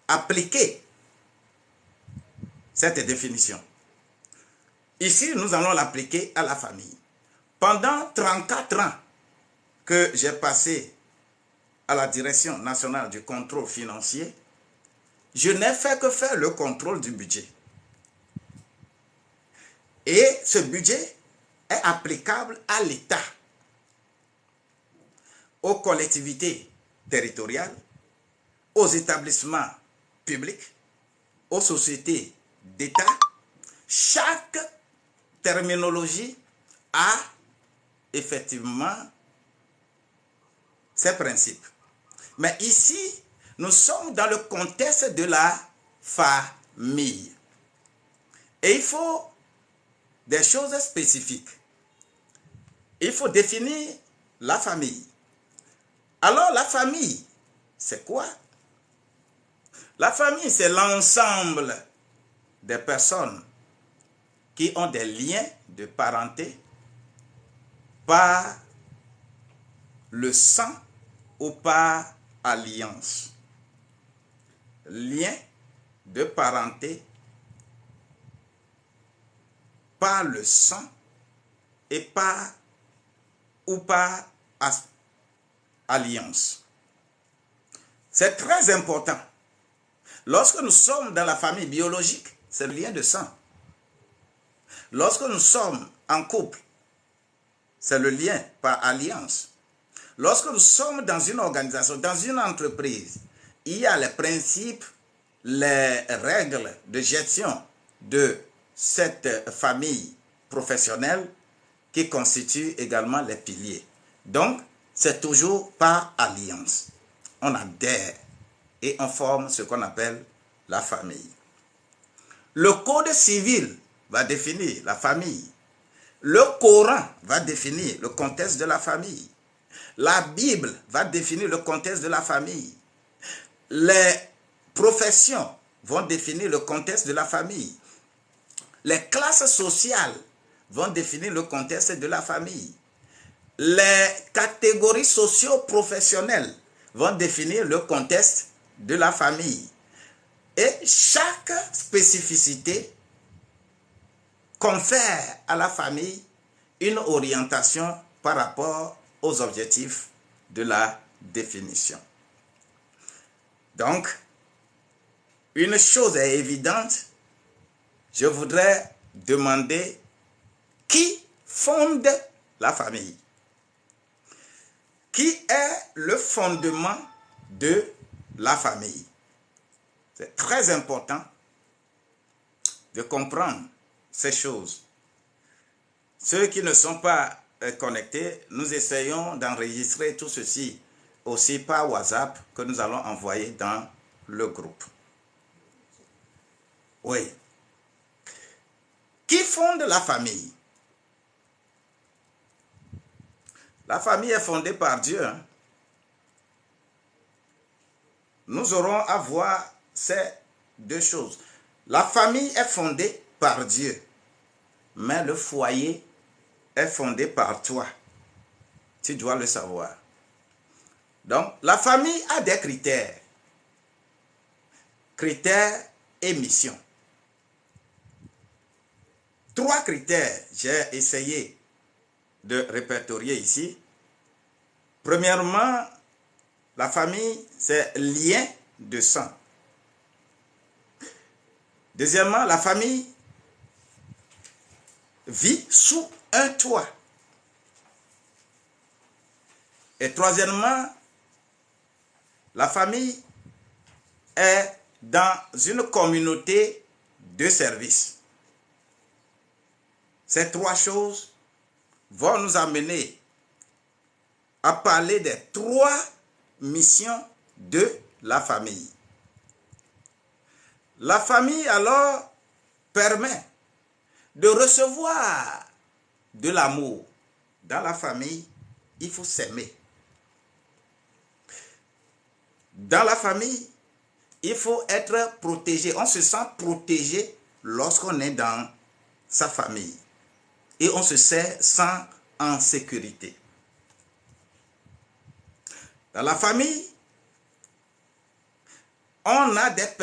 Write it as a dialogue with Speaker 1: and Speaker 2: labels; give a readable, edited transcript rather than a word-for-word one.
Speaker 1: appliquer cette définition. Ici, nous allons l'appliquer à la famille. Pendant 34 ans que j'ai passé à la Direction nationale du contrôle financier, je n'ai fait que faire le contrôle du budget. Et ce budget est applicable à l'État, aux collectivités territoriales, aux établissements publics, aux sociétés d'État. Chaque terminologie a effectivement ses principes. Mais ici, nous sommes dans le contexte de la famille. Et il faut des choses spécifiques. Il faut définir la famille. Alors, la famille, c'est quoi? La famille, c'est l'ensemble des personnes qui ont des liens de parenté par le sang ou par alliance. Liens de parenté par le sang et par alliance. C'est très important. Lorsque nous sommes dans la famille biologique, c'est le lien de sang. Lorsque nous sommes en couple, c'est le lien par alliance. Lorsque nous sommes dans une organisation, dans une entreprise, il y a les principes, les règles de gestion de cette famille professionnelle qui constituent également les piliers. Donc, c'est toujours par alliance. On adhère et on forme ce qu'on appelle la famille. Le code civil va définir la famille. Le Coran va définir le contexte de la famille. La Bible va définir le contexte de la famille. Les professions vont définir le contexte de la famille. Les classes sociales vont définir le contexte de la famille. Les catégories socio-professionnelles vont définir le contexte de la famille. Et chaque spécificité confère à la famille une orientation par rapport aux objectifs de la définition. Donc, une chose est évidente, je voudrais demander qui fonde la famille? Qui est le fondement de la famille? C'est très important de comprendre ces choses. Ceux qui ne sont pas connectés, nous essayons d'enregistrer tout ceci aussi par WhatsApp que nous allons envoyer dans le groupe. Oui. Qui fonde la famille? La famille est fondée par Dieu. Nous aurons à voir ces deux choses. La famille est fondée par Dieu, mais le foyer est fondé par toi. Tu dois le savoir. Donc, la famille a des critères. Critères et mission. 3 critères, j'ai essayé de répertorier ici. Premièrement, la famille, c'est lien de sang. Deuxièmement, la famille vit sous un toit. Et troisièmement, la famille est dans une communauté de service. Ces 3 choses vont nous amener à parler des 3 missions de la famille. La famille, alors, permet de recevoir de l'amour. Dans la famille, il faut s'aimer. Dans la famille, il faut être protégé. On se sent protégé lorsqu'on est dans sa famille. Et on se sent en sécurité. Dans la famille, On a des personnes